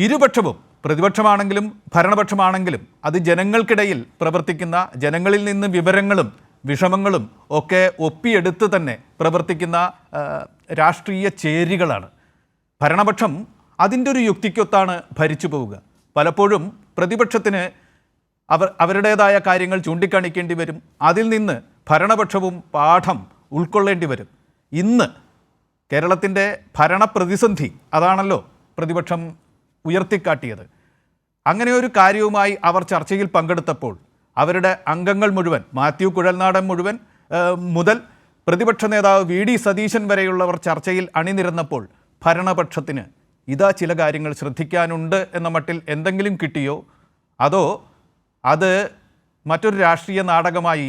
ഇരുപക്ഷവും പ്രതിപക്ഷമാണെങ്കിലും ഭരണപക്ഷമാണെങ്കിലും അത് ജനങ്ങൾക്കിടയിൽ പ്രവർത്തിക്കുന്ന, ജനങ്ങളിൽ നിന്ന് വിവരങ്ങളും വിഷമങ്ങളും ഒക്കെ ഒപ്പിയെടുത്ത് തന്നെ പ്രവർത്തിക്കുന്ന രാഷ്ട്രീയ ചേരികളാണ്. ഭരണപക്ഷം അതിൻ്റെ ഒരു യുക്തിക്കൊത്താണ് ഭരിച്ചു പോവുക. പലപ്പോഴും പ്രതിപക്ഷത്തിന് അവരുടേതായ കാര്യങ്ങൾ ചൂണ്ടിക്കാണിക്കേണ്ടി വരും. അതിൽ നിന്ന് ഭരണപക്ഷവും പാഠം ഉൾക്കൊള്ളേണ്ടി വരും. ഇന്ന് കേരളത്തിൻ്റെ ഭരണപ്രതിസന്ധി അതാണല്ലോ പ്രതിപക്ഷം ഉയർത്തിക്കാട്ടിയത്. അങ്ങനെ ഒരു കാര്യവുമായി അവർ ചർച്ചയിൽ പങ്കെടുത്തപ്പോൾ അവരുടെ അംഗങ്ങൾ മുഴുവൻ, മാത്യു കുഴൽനാടൻ മുതൽ പ്രതിപക്ഷ നേതാവ് വി.ഡി. സതീശൻ വരെയുള്ളവർ ചർച്ചയിൽ അണിനിരന്നപ്പോൾ ഭരണപക്ഷത്തിന് ഇതാ ചില കാര്യങ്ങൾ ശ്രദ്ധിക്കാനുണ്ട് എന്ന മട്ടിൽ എന്തെങ്കിലും കിട്ടിയോ, അതോ അത് മറ്റൊരു രാഷ്ട്രീയ നാടകമായി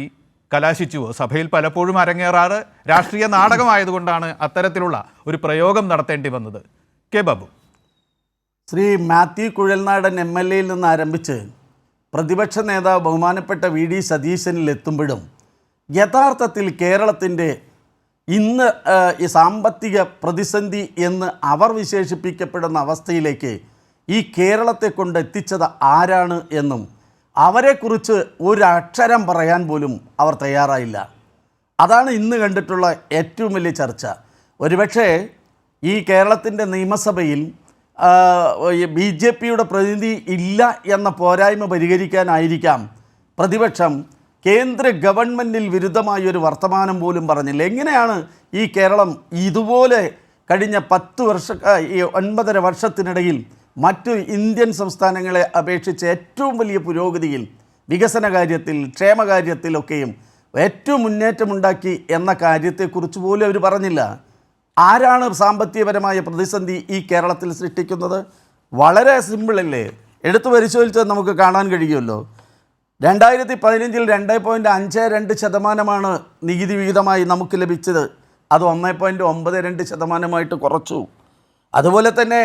കലാശിച്ചുവോ? സഭയിൽ പലപ്പോഴും അരങ്ങേറാറ് രാഷ്ട്രീയ നാടകമായതുകൊണ്ടാണ് അത്തരത്തിലുള്ള ഒരു പ്രയോഗം നടത്തേണ്ടി വന്നത്. കെ ബാബു. ശ്രീ മാത്യു കുഴൽനാടൻ MLA-യിൽ നിന്ന് ആരംഭിച്ച് പ്രതിപക്ഷ നേതാവ് ബഹുമാനപ്പെട്ട വി.ഡി. സതീശനിലെത്തുമ്പോഴും യഥാർത്ഥത്തിൽ കേരളത്തിൻ്റെ ഇന്ന് ഈ സാമ്പത്തിക പ്രതിസന്ധി എന്ന് അവർ വിശേഷിപ്പിക്കപ്പെടുന്ന അവസ്ഥയിലേക്ക് ഈ കേരളത്തെ കൊണ്ടെത്തിച്ചത് ആരാണ് എന്നും അവരെക്കുറിച്ച് ഒരക്ഷരം പറയാൻ പോലും അവർ തയ്യാറായില്ല. അതാണ് ഇന്ന് കണ്ടിട്ടുള്ള ഏറ്റവും വലിയ ചർച്ച. ഒരുപക്ഷെ ഈ കേരളത്തിൻ്റെ നിയമസഭയിൽ BJPയുടെ പ്രതിനിധി ഇല്ല എന്ന പോരായ്മ പരിഹരിക്കാനായിരിക്കാം പ്രതിപക്ഷം കേന്ദ്ര ഗവൺമെൻറ്റിൽ വിരുദ്ധമായൊരു വർത്തമാനം പോലും പറഞ്ഞില്ല. എങ്ങനെയാണ് ഈ കേരളം ഇതുപോലെ കഴിഞ്ഞ 9.5 വർഷത്തിനിടയിൽ മറ്റു ഇന്ത്യൻ സംസ്ഥാനങ്ങളെ അപേക്ഷിച്ച് ഏറ്റവും വലിയ പുരോഗതിയിൽ, വികസന കാര്യത്തിൽ, ക്ഷേമകാര്യത്തിലൊക്കെയും ഏറ്റവും മുന്നേറ്റമുണ്ടാക്കി എന്ന കാര്യത്തെക്കുറിച്ച് പോലും അവർ പറഞ്ഞില്ല. ആരാണ് സാമ്പത്തികപരമായ പ്രതിസന്ധി ഈ കേരളത്തിൽ സൃഷ്ടിക്കുന്നത്? വളരെ സിമ്പിളല്ലേ, എടുത്തു പരിശോധിച്ചാൽ നമുക്ക് കാണാൻ കഴിയുമല്ലോ. 2015 2.52% നികുതി വിഹിതമായി നമുക്ക് ലഭിച്ചത്. അത് 1.92% കുറച്ചു. അതുപോലെ തന്നെ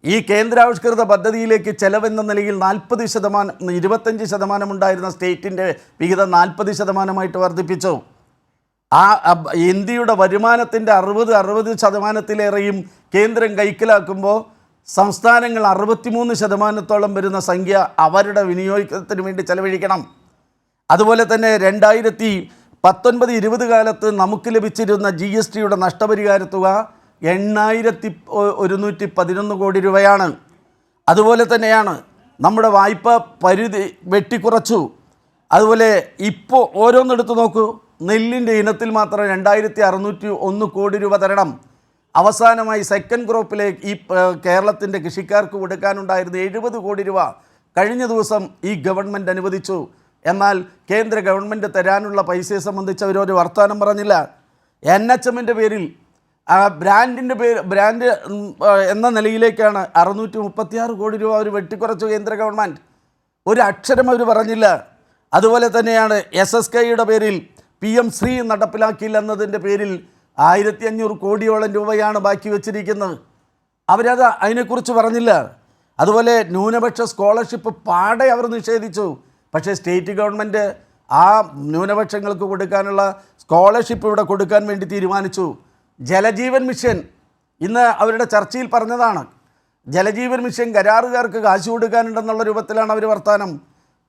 ഈ കേന്ദ്രാവിഷ്കൃത പദ്ധതിയിലേക്ക് ചെലവെന്ന നിലയിൽ 25% ഉണ്ടായിരുന്ന സ്റ്റേറ്റിൻ്റെ വിഹിതം 40% വർദ്ധിപ്പിച്ചു. ഇന്ത്യയുടെ വരുമാനത്തിൻ്റെ 60% കേന്ദ്രം കൈക്കലാക്കുമ്പോൾ സംസ്ഥാനങ്ങൾ 63% വരുന്ന സംഖ്യ അവരുടെ വിനിയോഗത്തിന് വേണ്ടി ചെലവഴിക്കണം. അതുപോലെ തന്നെ 2019-20 കാലത്ത് നമുക്ക് ലഭിച്ചിരുന്ന GSTയുടെ നഷ്ടപരിഹാര തുക 8,111 കോടി രൂപയാണ്. അതുപോലെ തന്നെയാണ് നമ്മുടെ വായ്പ പരിധി വെട്ടിക്കുറച്ചു. അതുപോലെ ഇപ്പോൾ ഓരോന്നെടുത്ത് നോക്കൂ. നെല്ലിൻ്റെ ഇനത്തിൽ മാത്രം 2,601 കോടി രൂപ തരണം. അവസാനമായി സെക്കൻഡ് ക്രോപ്പിലേക്ക് ഈ കേരളത്തിൻ്റെ കൃഷിക്കാർക്ക് കൊടുക്കാനുണ്ടായിരുന്ന 70 കോടി രൂപ കഴിഞ്ഞ ദിവസം ഈ ഗവൺമെൻറ് അനുവദിച്ചു. എന്നാൽ കേന്ദ്ര ഗവൺമെൻറ് തരാനുള്ള പൈസയെ സംബന്ധിച്ച് അവരൊരു വർത്തമാനം പറഞ്ഞില്ല. NHMൻ്റെ പേരിൽ ബ്രാൻഡ് എന്ന നിലയിലേക്കാണ് 636 കോടി രൂപ അവർ വെട്ടിക്കുറച്ചു കേന്ദ്ര ഗവൺമെൻറ്. ഒരു അക്ഷരം അവർ പറഞ്ഞില്ല. അതുപോലെ തന്നെയാണ് SSKയുടെ പേരിൽ PM ശ്രീ നടപ്പിലാക്കിയില്ല എന്നതിൻ്റെ പേരിൽ 1,500 കോടിയോളം രൂപയാണ് ബാക്കി വച്ചിരിക്കുന്നത്. അവരത് അതിനെക്കുറിച്ച് പറഞ്ഞില്ല. അതുപോലെ ന്യൂനപക്ഷ സ്കോളർഷിപ്പ് പാടെ അവർ നിഷേധിച്ചു. പക്ഷേ സ്റ്റേറ്റ് ഗവൺമെൻറ് ആ ന്യൂനപക്ഷങ്ങൾക്ക് കൊടുക്കാനുള്ള സ്കോളർഷിപ്പ് ഇവിടെ കൊടുക്കാൻ വേണ്ടി തീരുമാനിച്ചു. ജലജീവൻ മിഷൻ ഇന്ന് അവരുടെ ചർച്ചയിൽ പറഞ്ഞതാണ്. ജലജീവൻ മിഷൻ കരാറുകാർക്ക് കാശ് കൊടുക്കാനുണ്ടെന്നുള്ള രൂപത്തിലാണ് അവർ വർത്തമാനം.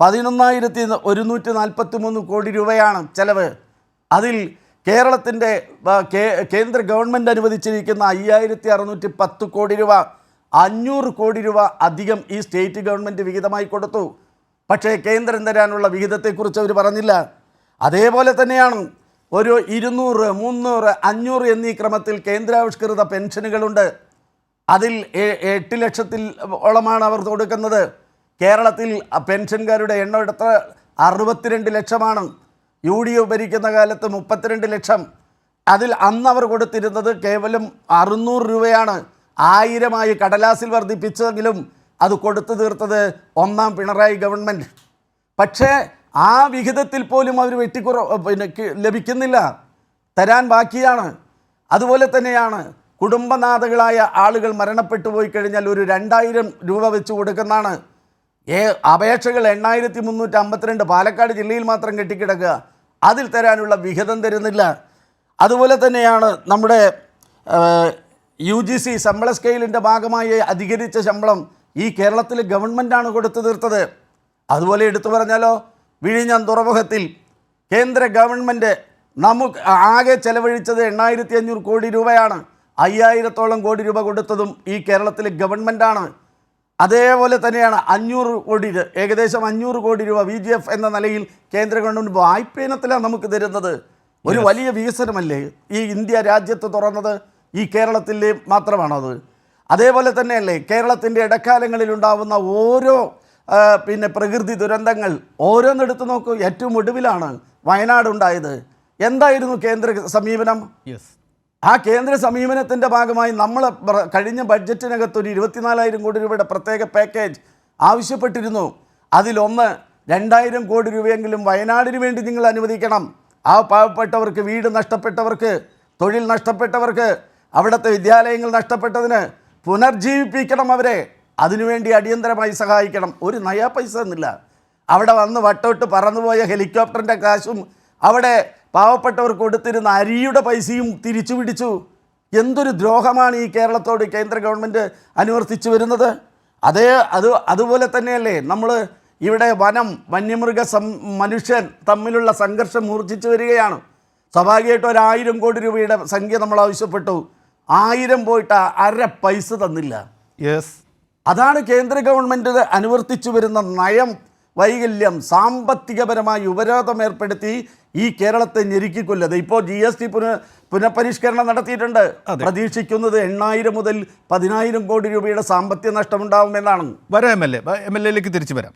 11,143 കോടി രൂപയാണ് ചെലവ്. അതിൽ കേരളത്തിൻ്റെ കേന്ദ്ര ഗവൺമെൻറ് അനുവദിച്ചിരിക്കുന്ന 5,610 കോടി രൂപ, 500 കോടി രൂപ അധികം ഈ സ്റ്റേറ്റ് ഗവൺമെൻറ് വിഹിതമായി കൊടുത്തു. പക്ഷേ കേന്ദ്രം തരാനുള്ള വിഹിതത്തെക്കുറിച്ച് അവർ പറഞ്ഞില്ല. അതേപോലെ തന്നെയാണ് ഒരു 200, 300, 500 എന്നീ ക്രമത്തിൽ കേന്ദ്രാവിഷ്കൃത പെൻഷനുകളുണ്ട്. അതിൽ 8 ലക്ഷത്തോളമാണ് അവർ കൊടുക്കുന്നത്. കേരളത്തിൽ പെൻഷൻകാരുടെ എണ്ണം എടുത്ത് 62 ലക്ഷമാണ്. UDF ഭരിക്കുന്ന കാലത്ത് 32 ലക്ഷം. അതിൽ അന്ന് അവർ കൊടുത്തിരുന്നത് കേവലം 600 രൂപയാണ്. 1000 കടലാസിൽ വർദ്ധിപ്പിച്ചെങ്കിലും അത് കൊടുത്തു തീർത്തത് ഒന്നാം പിണറായി ഗവൺമെൻറ്. പക്ഷേ ആ വിഹിതത്തിൽ പോലും അവർ ലഭിക്കുന്നില്ല, തരാൻ ബാക്കിയാണ്. അതുപോലെ തന്നെയാണ് കുടുംബനാഥകളായ ആളുകൾ മരണപ്പെട്ടു പോയി കഴിഞ്ഞാൽ ഒരു 2,000 രൂപ വെച്ച് കൊടുക്കുന്നതാണ്. അപേക്ഷകൾ 8,352 പാലക്കാട് ജില്ലയിൽ മാത്രം കെട്ടിക്കിടക്കുക. അതിൽ തരാനുള്ള വിഹിതം തരുന്നില്ല. അതുപോലെ തന്നെയാണ് നമ്മുടെ UGC ശമ്പള സ്കെയിലിൻ്റെ ഭാഗമായി അധികരിച്ച ശമ്പളം ഈ കേരളത്തിലെ ഗവൺമെൻറ്റാണ് കൊടുത്തു തീർത്തത്. അതുപോലെ എടുത്തു പറഞ്ഞാലോ, വിഴിഞ്ഞം തുറമുഖത്തിൽ കേന്ദ്ര ഗവൺമെൻറ് നമുക്ക് ആകെ ചെലവഴിച്ചത് 8500 കോടി രൂപയാണ്. 5000-ഓളം കോടി രൂപ കൊടുത്തതും ഈ കേരളത്തിലെ ഗവൺമെൻറ്റാണ്. അതേപോലെ തന്നെയാണ് 500 കോടി, ഏകദേശം 500 കോടി രൂപ VGF എന്ന നിലയിൽ കേന്ദ്ര ഗവൺമെൻറ് വായ്പയിനത്തിലാണ് നമുക്ക് തരുന്നത്. ഒരു വലിയ വികസനമല്ലേ ഈ ഇന്ത്യ രാജ്യത്ത് തുറന്നത്? ഈ കേരളത്തിൽ മാത്രമാണോ അത്? അതേപോലെ തന്നെയല്ലേ കേരളത്തിൻ്റെ ഇടക്കാലങ്ങളിലുണ്ടാവുന്ന ഓരോ പ്രകൃതി ദുരന്തങ്ങൾ ഓരോന്നെടുത്ത് നോക്കൂ. ഏറ്റവും ഒടുവിലാണ് വയനാട് ഉണ്ടായത്. എന്തായിരുന്നു കേന്ദ്ര സമീപനം? ആ കേന്ദ്ര സമീപനത്തിൻ്റെ ഭാഗമായി നമ്മൾ കഴിഞ്ഞ ബഡ്ജറ്റിനകത്ത് ഒരു 24,000 കോടി രൂപയുടെ പ്രത്യേക പാക്കേജ് ആവശ്യപ്പെട്ടിരുന്നു. അതിലൊന്ന് 2,000 കോടി രൂപയെങ്കിലും വയനാടിന് വേണ്ടി നിങ്ങൾ അനുവദിക്കണം. ആ പാവപ്പെട്ടവർക്ക്, വീട് നഷ്ടപ്പെട്ടവർക്ക്, തൊഴിൽ നഷ്ടപ്പെട്ടവർക്ക്, അവിടുത്തെ വിദ്യാലയങ്ങൾ നഷ്ടപ്പെട്ടതിന് പുനർജീവിപ്പിക്കണം അവരെ. അതിനുവേണ്ടി അടിയന്തരമായി സഹായിക്കണം. ഒരു നയാ പൈസ എന്നില്ല. അവിടെ വന്ന് വട്ടോട്ട് പറന്നുപോയ ഹെലികോപ്റ്ററിൻ്റെ കാശും അവിടെ പാവപ്പെട്ടവർക്ക് കൊടുത്തിരുന്ന അരിയുടെ പൈസയും തിരിച്ചു പിടിച്ചു. എന്തൊരു ദ്രോഹമാണ് ഈ കേരളത്തോട് കേന്ദ്ര ഗവൺമെൻറ് അനുവർത്തിച്ചു വരുന്നത്. അതുപോലെ തന്നെയല്ലേ നമ്മൾ ഇവിടെ വന്യമൃഗ മനുഷ്യൻ തമ്മിലുള്ള സംഘർഷം മൂർച്ഛിച്ചു വരികയാണ്. സ്വാഭാവികമായിട്ടും 1,000 കോടി രൂപയുടെ സംഖ്യ നമ്മൾ ആവശ്യപ്പെട്ടു. 1000 പോയിട്ട് അര പൈസ തന്നില്ല. അതാണ് കേന്ദ്ര ഗവൺമെൻറ് അനുവർത്തിച്ചു വരുന്ന നയം വൈകല്യം. സാമ്പത്തികപരമായി ഉപരോധം ഏർപ്പെടുത്തി ഈ കേരളത്തെ ഞെരുക്കിക്കൊല്ലത്. ഇപ്പോൾ GST പുനഃപരിഷ്കരണം നടത്തിയിട്ടുണ്ട്. പ്രതീക്ഷിക്കുന്നത് 8,000 മുതൽ 10,000 കോടി രൂപയുടെ സാമ്പത്തിക നഷ്ടമുണ്ടാവുമെന്നാണ്. വരാം MLA യിലേക്ക് തിരിച്ചു വരാം.